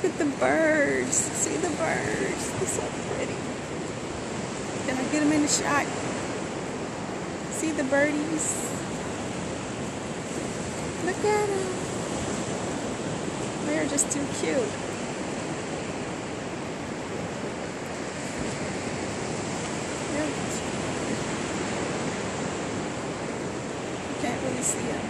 Look at the birds. See the birds. They're so pretty. Can I get them in the shot? See the birdies? Look at them. They're just too cute. You can't really see them.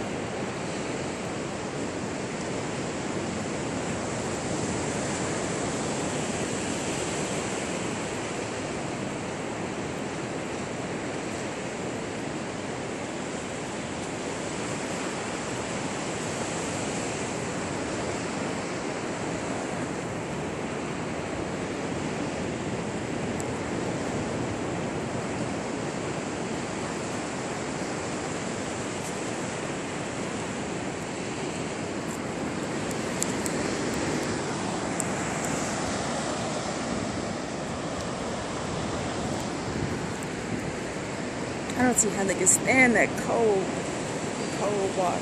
I don't see how they can stand that cold water.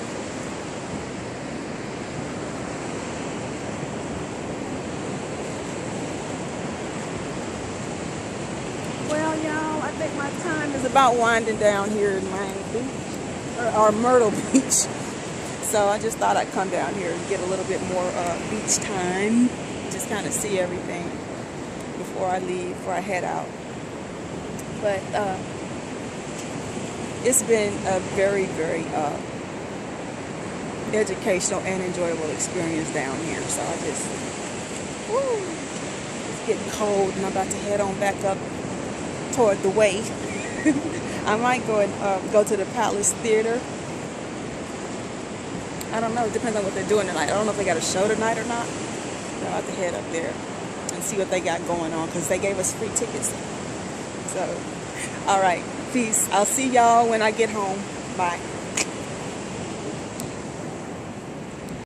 Well, y'all, I think my time is about winding down here in Miami Beach, or Myrtle Beach. So I just thought I'd come down here and get a little bit more beach time, just kind of see everything before I leave, before I head out. But it's been a very, very educational and enjoyable experience down here. So I just, woo, it's getting cold and I'm about to head on back up toward the way. I might go and go to the Palace Theater. I don't know, it depends on what they're doing tonight. I don't know if they got a show tonight or not. So I'll have to head up there and see what they got going on because they gave us free tickets. So, all right. Peace. I'll see y'all when I get home. Bye.